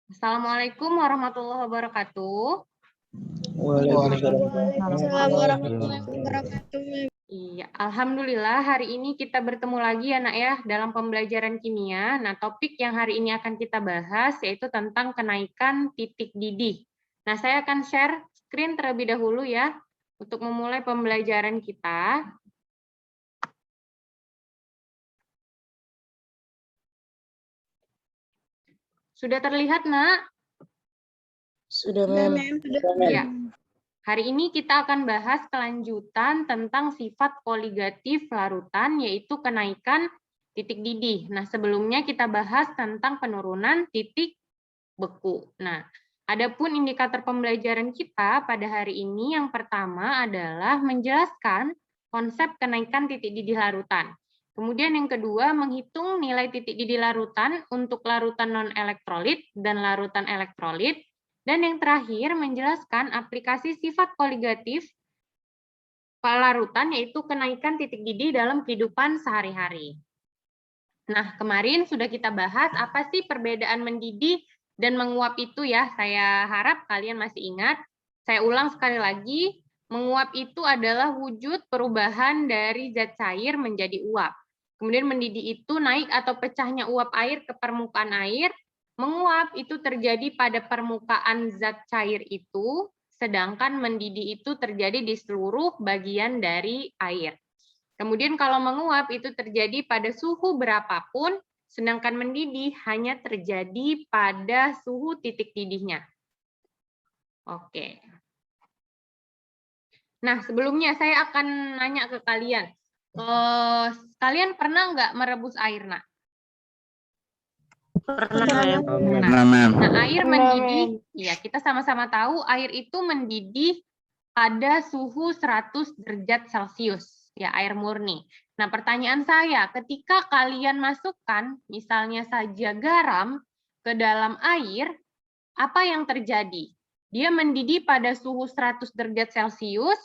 Assalamualaikum warahmatullahi wabarakatuh. Waalaikumsalam warahmatullahi wabarakatuh. Iya, alhamdulillah hari ini kita bertemu lagi ya Nak ya dalam pembelajaran kimia. Nah, topik yang hari ini akan kita bahas yaitu tentang kenaikan titik didih. Nah, saya akan share screen terlebih dahulu ya untuk memulai pembelajaran kita. Sudah terlihat, Nak? Sudah, Mem. Ya. Hari ini kita akan bahas kelanjutan tentang sifat koligatif larutan, yaitu kenaikan titik didih. Nah, sebelumnya kita bahas tentang penurunan titik beku. Nah, adapun indikator pembelajaran kita pada hari ini yang pertama adalah menjelaskan konsep kenaikan titik didih larutan. Kemudian yang kedua, menghitung nilai titik didih larutan untuk larutan non-elektrolit dan larutan elektrolit. Dan yang terakhir, menjelaskan aplikasi sifat koligatif larutan, yaitu kenaikan titik didih dalam kehidupan sehari-hari. Nah, kemarin sudah kita bahas apa sih perbedaan mendidih dan menguap itu ya. Saya harap kalian masih ingat. Saya ulang sekali lagi, menguap itu adalah wujud perubahan dari zat cair menjadi uap. Kemudian mendidih itu naik atau pecahnya uap air ke permukaan air. Menguap itu terjadi pada permukaan zat cair itu, sedangkan mendidih itu terjadi di seluruh bagian dari air. Kemudian kalau menguap itu terjadi pada suhu berapapun, sedangkan mendidih hanya terjadi pada suhu titik didihnya. Oke. Nah, sebelumnya saya akan nanya ke kalian. Kalian pernah nggak merebus air, Nak? Pernah. Nah, air mendidih, ya kita sama-sama tahu air itu mendidih pada suhu 100 derajat Celcius, ya air murni. Nah, pertanyaan saya, ketika kalian masukkan misalnya saja garam ke dalam air, apa yang terjadi? Dia mendidih pada suhu 100 derajat Celcius,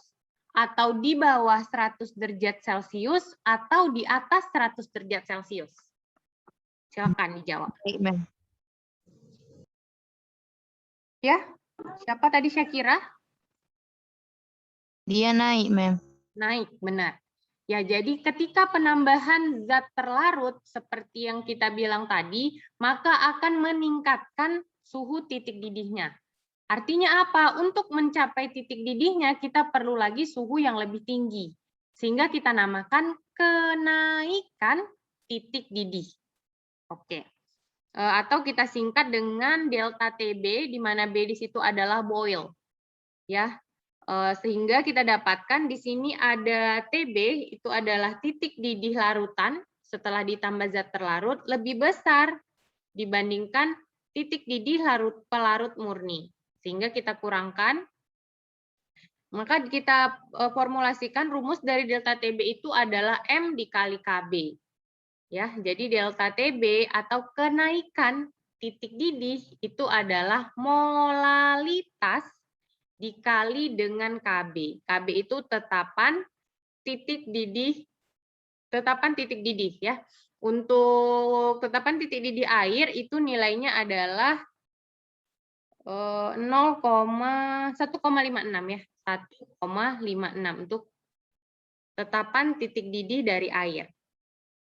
atau di bawah 100 derajat Celcius, atau di atas 100 derajat Celcius? Silakan dijawab. Ya, siapa tadi Syakira? Dia naik, Mem. Naik, benar. Ya, jadi ketika penambahan zat terlarut seperti yang kita bilang tadi, maka akan meningkatkan suhu titik didihnya. Artinya apa? Untuk mencapai titik didihnya, kita perlu lagi suhu yang lebih tinggi. Sehingga kita namakan kenaikan titik didih. Oke. Atau kita singkat dengan delta TB, di mana B di situ adalah boil. Ya, sehingga kita dapatkan di sini ada TB, itu adalah titik didih larutan setelah ditambah zat terlarut lebih besar dibandingkan titik didih pelarut murni. Sehingga kita kurangkan, maka kita formulasikan rumus dari delta TB itu adalah M dikali KB. Ya, jadi delta TB atau kenaikan titik didih itu adalah molalitas dikali dengan KB. KB itu tetapan titik didih ya. Untuk tetapan titik didih air itu nilainya adalah 1,56 ya. 1,56 untuk tetapan titik didih dari air.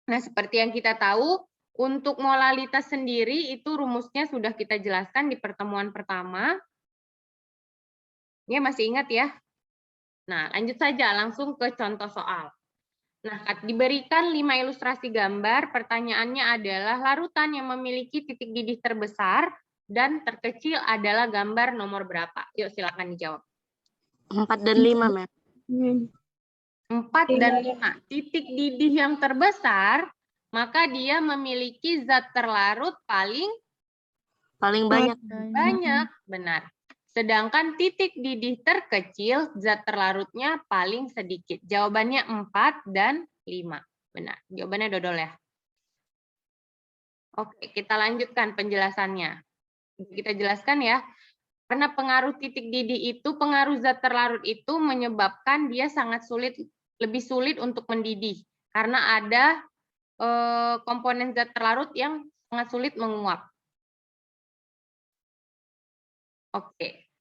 Nah, seperti yang kita tahu, untuk molalitas sendiri itu rumusnya sudah kita jelaskan di pertemuan pertama. Ini masih ingat ya? Nah, lanjut saja langsung ke contoh soal. Nah, diberikan 5 ilustrasi gambar, pertanyaannya adalah larutan yang memiliki titik didih terbesar dan terkecil adalah gambar nomor berapa? Yuk, silakan dijawab. 4 dan 5, Mem. 4 dan 5. Titik didih yang terbesar, maka dia memiliki zat terlarut paling banyak. Benar. Sedangkan titik didih terkecil, zat terlarutnya paling sedikit. Jawabannya 4 dan 5. Benar. Jawabannya dodol ya. Oke, kita lanjutkan penjelasannya. Kita jelaskan ya. Karena pengaruh titik didih itu, pengaruh zat terlarut itu menyebabkan dia lebih sulit untuk mendidih. Karena ada komponen zat terlarut yang sangat sulit menguap. Oke.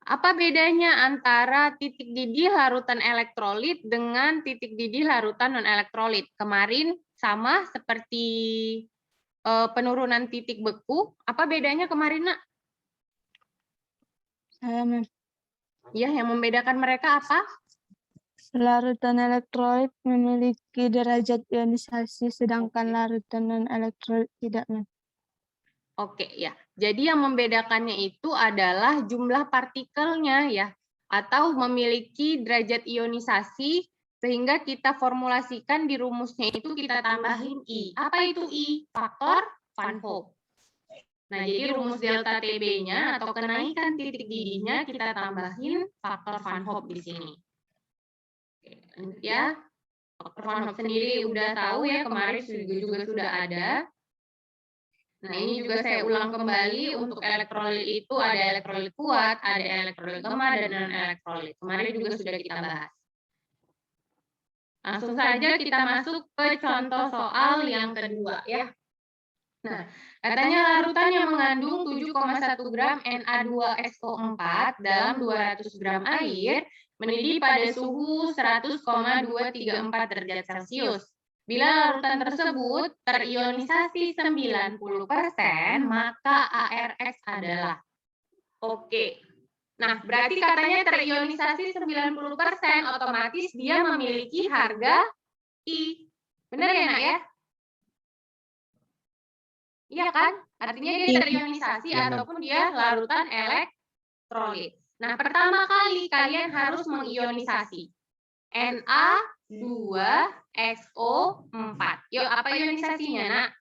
Apa bedanya antara titik didih larutan elektrolit dengan titik didih larutan non-elektrolit? Kemarin sama seperti penurunan titik beku. Apa bedanya kemarin, Nak? Ya, yang membedakan mereka apa? Larutan elektrolit memiliki derajat ionisasi, sedangkan larutan non-elektrolit tidak, Mem. Oke, ya. Jadi yang membedakannya itu adalah jumlah partikelnya, ya, atau memiliki derajat ionisasi, sehingga kita formulasikan di rumusnya itu kita tambahin I. Apa itu I? Faktor Van Hoff. Nah, jadi rumus delta TB-nya atau kenaikan titik didihnya kita tambahin faktor Van Hoff di sini. Oke, ya, faktor Van Hoff sendiri udah tahu ya, kemarin juga sudah ada. Nah, ini juga saya ulang kembali, untuk elektrolit itu ada elektrolit kuat, ada elektrolit lemah, dan non-elektrolit. Kemarin juga sudah kita bahas. Langsung saja kita masuk ke contoh soal yang kedua, ya. Nah, katanya larutan yang mengandung 7,1 gram Na2SO4 dalam 200 gram air mendidih pada suhu 100,234 derajat Celcius. Bila larutan tersebut terionisasi 90%, maka ARX adalah. Oke. Nah, berarti katanya terionisasi 90%, otomatis dia memiliki harga I. Benar ya, Nak, ya? Iya kan? Artinya dia terionisasi ataupun dia larutan elektrolit. Nah, pertama kali kalian harus mengionisasi Na2SO4. Yuk, apa ionisasinya, Nak?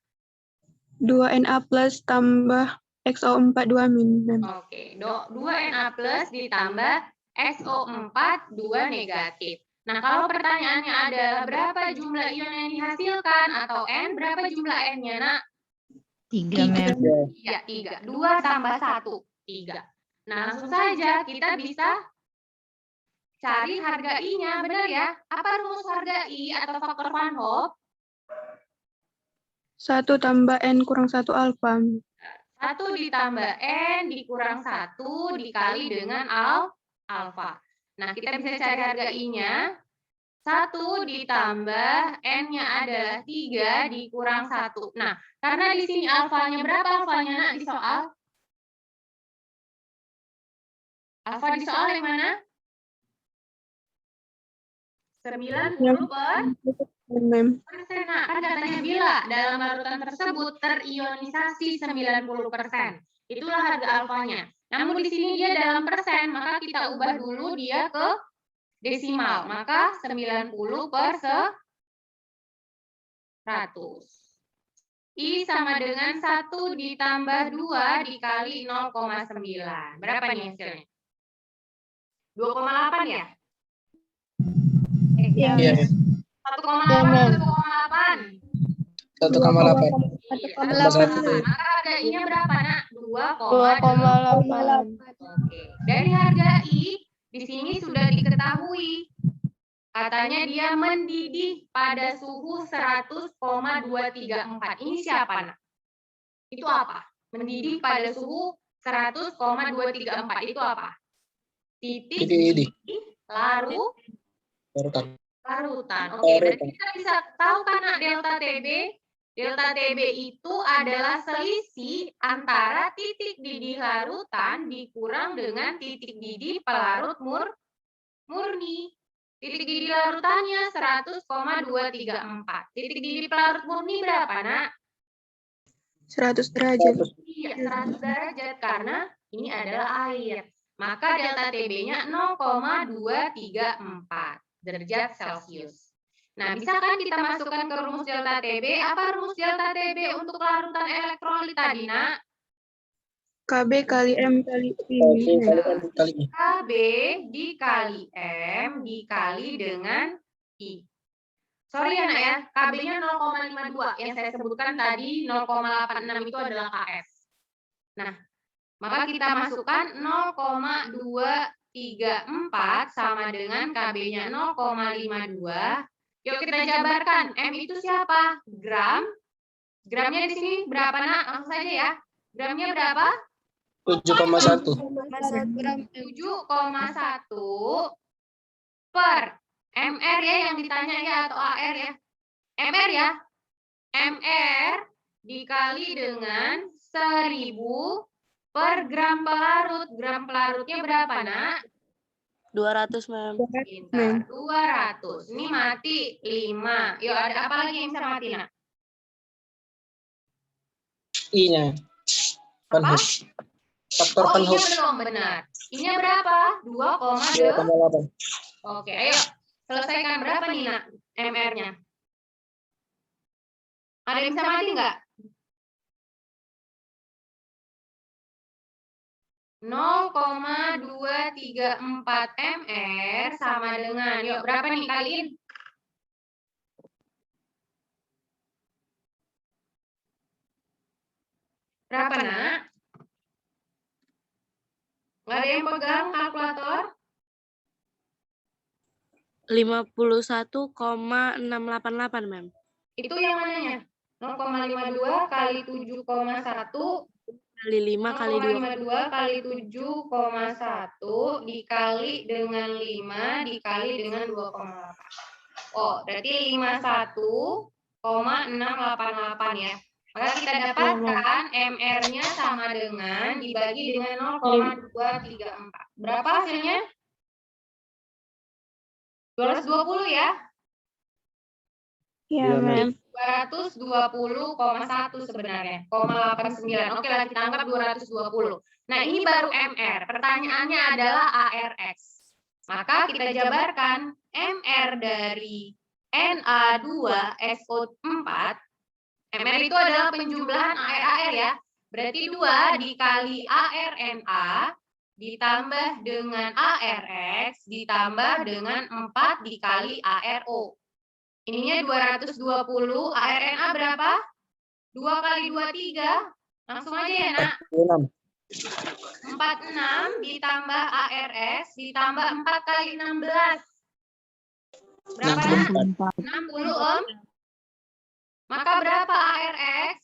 2Na plus tambah XO4 2 min, Mem. Oke, 2Na plus ditambah SO4 2 negatif. Nah, kalau pertanyaannya adalah berapa jumlah ion yang dihasilkan atau N, berapa jumlah N-nya, Nak? 3, Mem. Iya, 3. 2 tambah 1, 3. Nah, langsung saja kita bisa cari harga I-nya, benar ya? Apa rumus harga I atau faktor Van Hoff? 1 tambah N kurang 1 alfa. 1 ditambah N dikurang 1 dikali dengan alfa. Nah, kita bisa cari harga I-nya. 1 ditambah N-nya adalah 3 dikurang 1. Nah, karena di sini alfanya berapa alfanya, Nak, di soal? Alfa di soal yang mana? 90 Mem. persen. Nah, kan katanya bila dalam larutan tersebut terionisasi 90%. Itulah harga alfanya. Namun di sini dia dalam persen, maka kita ubah dulu dia ke desimal. Maka 90 per 100. I sama dengan 1 ditambah 2 dikali 0,9. Berapa nih hasilnya? 2,8 ya? Iya. 1,8, 1,8. 1,8. Maka harga I-nya berapa, Nak? 2,8. Oke. Dari harga I, di sini sudah diketahui. Katanya dia mendidih pada suhu 100,234. Ini siapa, Nak? Itu apa? Mendidih pada suhu 100,234. Itu apa? Titik didih larutan. Oke, berarti kita bisa tahu kan, Nak, delta TB? Delta TB itu adalah selisih antara titik didih larutan dikurang dengan titik didih pelarut murni. Titik didih larutannya 100,234. Titik didih pelarut murni berapa, Nak? 100 derajat. Iya, 100 derajat karena ini adalah air. Maka delta TB-nya 0,234 derajat Celcius. Nah, bisa kan kita masukkan ke rumus delta TB? Apa rumus delta TB untuk larutan elektrolit tadi, Nak? KB kali M kali ini. KB dikali M dikali dengan I. Sorry ya, Nak, ya. KB-nya 0,52. Yang saya sebutkan tadi 0,86 itu adalah KS. Nah, maka kita masukkan 0,234 sama dengan KB-nya 0,52. Yuk kita jabarkan. M itu siapa? Gram. Gramnya di sini berapa, Nak? Langsung saja ya. Gramnya berapa? 7,1. 7,1 per MR ya yang ditanya ya atau AR ya. MR ya. MR dikali dengan 1000 per gram pelarut. Gram pelarutnya berapa, Nak? 200, Mem. Pintar. 200. Ini mati 5. Yuk, ada apa lagi yang bisa mati, Nak? I-nya. Penhus. Faktor Oh, iya penhus. belum benar. I-nya berapa? 2,8. 2,8. Oke, ayo. Selesaikan berapa nih, Nak? MR-nya. Ada yang bisa mati nggak? 0,234 MR sama dengan, yuk berapa nih kaliin? Berapa, Nak? Nggak ada yang pegang kalkulator? 51,688, Mem. Itu yang mananya? 0,52 kali 7,1 Kali 5 kali 2. 0,52 kali 7,1 dikali dengan 5 dikali dengan 2,8. Oh, berarti 51,688 ya. Maka kita dapatkan MR-nya sama dengan dibagi dengan 0,234. Berapa hasilnya? 220 ya? Ya, Mem. 220,1 sebenarnya, 0,89. Oke lah, kita anggap 220. Nah, ini baru MR. Pertanyaannya adalah ARX. Maka kita jabarkan MR dari Na2SO4. MR itu adalah penjumlahan AR ya. Berarti 2 dikali ARNA ditambah dengan ARX ditambah dengan 4 dikali ARO. Ininya 220, ARNA berapa? 2 kali 2, 3. Langsung aja ya, Nak. 46 ditambah ARX ditambah 4 kali 16. Berapa, Nak? 60, Om. Maka berapa ARX?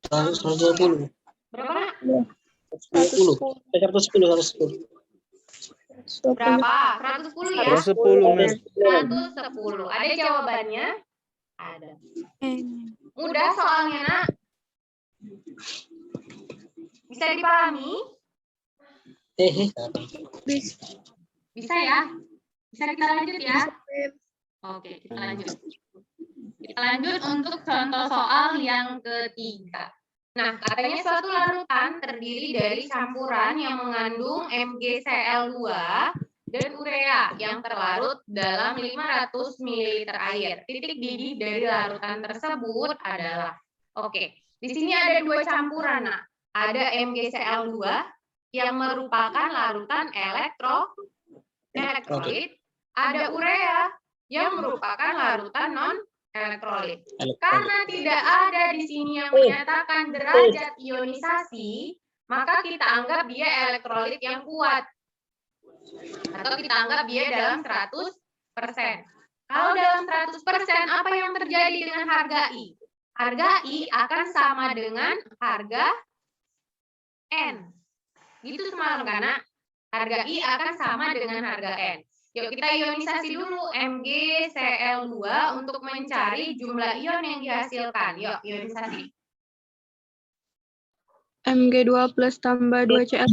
120. Berapa, Nak? 110. 110. Berapa? 110 ya? 110, Mem. 110. Ada jawabannya? Ada. Mudah soalnya, Nak. Bisa dipahami? Bisa ya? Bisa kita lanjut ya? Oke, kita lanjut. Kita lanjut untuk contoh soal yang ketiga. Nah, katanya suatu larutan terdiri dari campuran yang mengandung MgCl2 dan urea yang terlarut dalam 500 ml air. Titik didih dari larutan tersebut adalah, oke, di sini ada dua campuran, Nak. Ada MgCl2 yang merupakan larutan elektrolit, ada urea yang merupakan larutan non-elektrolit. Karena tidak ada di sini yang menyatakan derajat ionisasi, maka kita anggap dia elektrolit yang kuat. Atau kita anggap dia dalam 100%. Kalau dalam 100%, apa yang terjadi dengan harga I? Harga I akan sama dengan harga N. Gitu semalam, karena harga I akan sama dengan harga N. Yuk kita ionisasi dulu MgCl2 untuk mencari jumlah ion yang dihasilkan. Yuk ionisasi. Mg2 plus tambah 2Cl.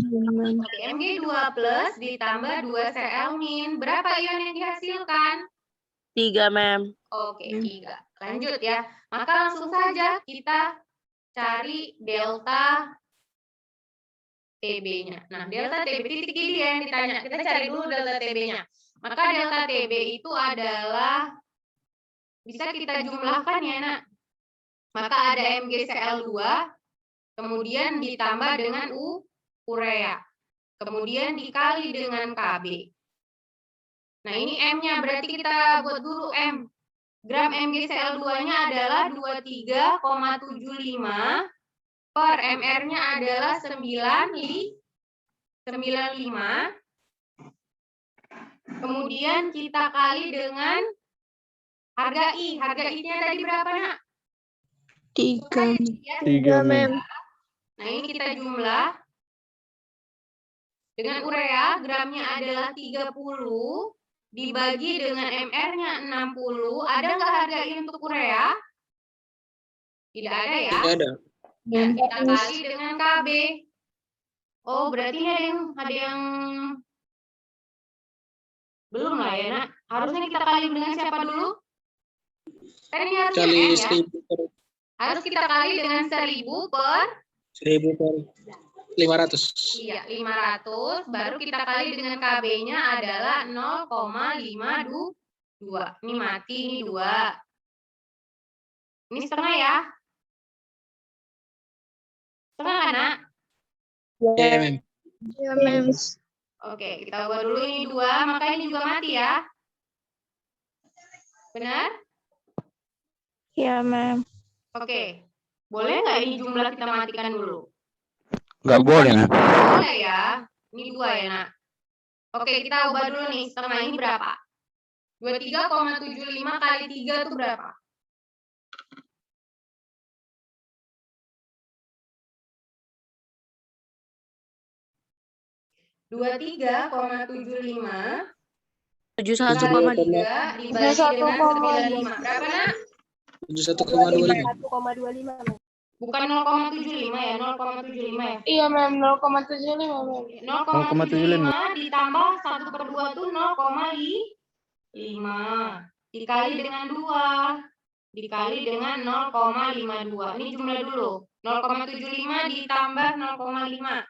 Oke, Mg2 plus ditambah 2Cl min. Berapa ion yang dihasilkan? 3, Mem. Oke, 3. Lanjut ya. Maka langsung saja kita cari delta TB-nya. Nah, delta TB titik ini yang ditanya. Kita cari dulu delta TB-nya. Maka delta TB itu adalah, bisa kita jumlahkan ya, Nak. Maka ada MgCl2, kemudian ditambah dengan urea. Kemudian dikali dengan Kb. Nah, ini M-nya, berarti kita buat dulu M. Gram MgCl2-nya adalah 23,75 per MR-nya adalah 95. Kemudian kita kali dengan harga I. Harga I-nya tadi berapa, Nak? 3. 3, Mem. Nah, ini kita jumlah. Dengan urea, gramnya adalah 30, dibagi dengan MR-nya 60. Ada nggak harga ini untuk urea? Tidak ada ya? Tidak ada. Ya, kita kali dengan KB. Oh, berarti ini ada yang belum lah ya, Nak. Harusnya kita kali dengan siapa dulu? Kan ini harusnya Kali M ya. 1000 per Harus kita kali dengan 1000 per 1000 per 500. iya, 500. Baru kita kali dengan KB-nya adalah 0,52. Ini mati, ini 2. Ini setengah ya. Setengah kan, Nak? Ya, Mem. Ya, Mem. Oke, kita ubah dulu ini 2, maka ini juga mati ya. Benar? Ya, Mem. Oke. Boleh nggak ini jumlah kita matikan dulu? Nggak boleh, Mem. Boleh ya. Ini 2 ya, Nak. Oke, kita ubah dulu nih. Setengah ini berapa? 23,75 kali 3 itu berapa? Dua 23,75 71,2. dibagi dengan 95. Berapa, Nak? 71,25. Bukan 0,75 ya, 0,75 ya. Iya, Mem. 0,75, Mem. 0,75 ditambah 1/2 itu 0,5. Dikali dengan 2. Dikali dengan 0,52. Ini jumlah dulu. 0,75 ditambah 0,5.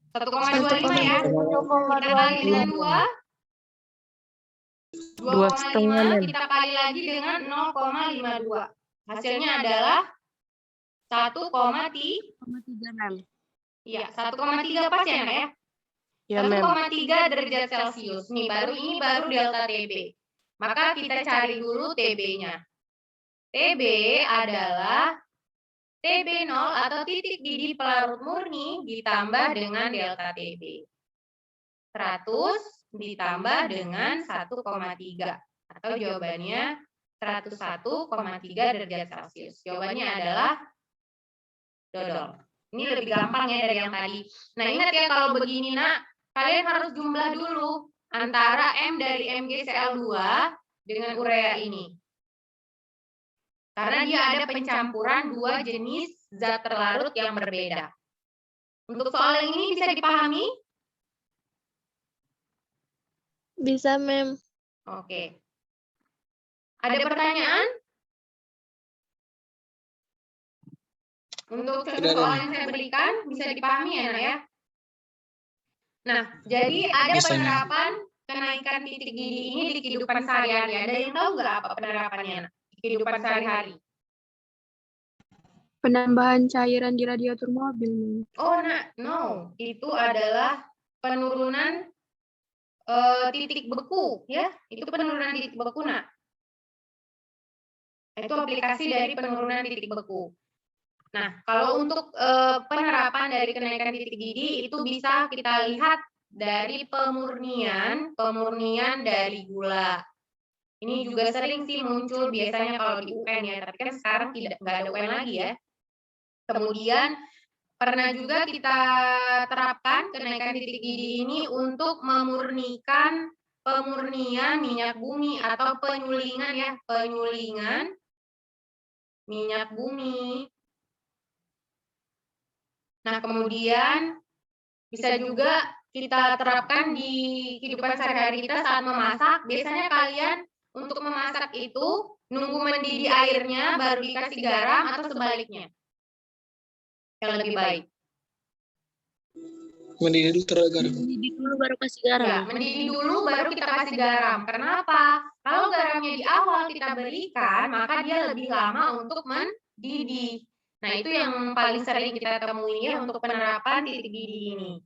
1,25 ya. Kita kali dengan 2. 2,5 kita kali lagi dengan 0,52. Hasilnya adalah 1,3. Mem. Iya, 1,3 pas ya, Nak ya? Ya, Mem. 1,3 derajat Celcius. Nih, ini baru delta TB. Maka kita cari dulu TB-nya. TB adalah TB0 atau titik didih pelarut murni ditambah dengan delta TB. 100 ditambah dengan 1,3. Atau jawabannya 101,3 derajat Celcius. Jawabannya adalah dodol. Ini lebih gampang ya dari yang tadi. Nah, ingat ya kalau begini, Nak, kalian harus jumlah dulu antara M dari MgCl2 dengan urea ini. Karena dia ada pencampuran 2 jenis zat terlarut yang berbeda. Untuk soal yang ini bisa dipahami? Bisa, Mem. Oke. Ada pertanyaan? Untuk contoh soal yang saya berikan, bisa dipahami ya, Nak ya? Nah, jadi ada Bisa, Mem. penerapan kenaikan titik didih ini di kehidupan sehari-hari. Ada yang tahu nggak apa penerapannya, Nak? Di kehidupan sehari-hari? Penambahan cairan di radiator mobil, Mem. Oh, Nak, no. Itu adalah penurunan titik beku, ya. Itu penurunan titik beku, Nak. Itu aplikasi dari penurunan titik beku. Nah, kalau untuk penerapan dari kenaikan titik didih itu bisa kita lihat dari pemurnian dari gula. Ini juga sering sih muncul biasanya kalau di UN ya, tapi kan sekarang nggak ada UN lagi ya. Kemudian pernah juga kita terapkan kenaikan titik didih ini untuk memurnikan pemurnian minyak bumi atau penyulingan ya, penyulingan minyak bumi. Nah, kemudian bisa juga kita terapkan di kehidupan sehari-hari kita saat memasak. Biasanya kalian untuk memasak itu nunggu mendidih airnya baru dikasih garam atau sebaliknya? Yang lebih baik. Mendidih dulu terus garam. Mendidih dulu baru kasih garam. Ya, mendidih dulu baru kita kasih garam. Kenapa? Kalau garamnya di awal kita berikan, maka dia lebih lama untuk mendidih. Nah, itu yang paling sering kita temui ya untuk penerapan titik didih ini.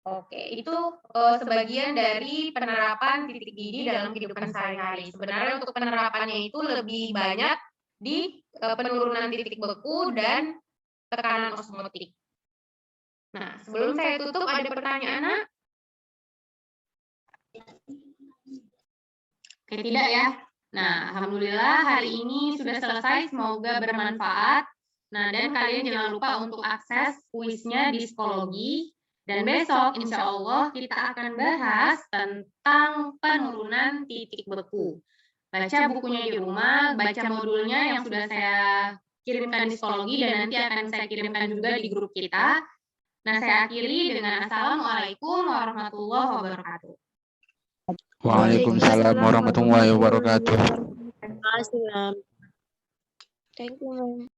Oke, itu sebagian dari penerapan titik didih dalam kehidupan sehari-hari. Sebenarnya untuk penerapannya itu lebih banyak di penurunan titik beku dan tekanan osmotik. Nah, sebelum saya tutup, ada pertanyaan, Nak? Oke, tidak ya? Nah, alhamdulillah hari ini sudah selesai. Semoga bermanfaat. Nah, dan kalian jangan lupa untuk akses kuisnya di psikologi. Dan besok, insya Allah, kita akan bahas tentang penurunan titik beku. Baca bukunya di rumah, baca modulnya yang sudah saya kirimkan di psikologi, dan nanti akan saya kirimkan juga di grup kita. Nah, saya akhiri dengan Assalamualaikum warahmatullahi wabarakatuh. Waalaikumsalam warahmatullahi wabarakatuh. Terima kasih, Ma'am. Thank you, ma'am.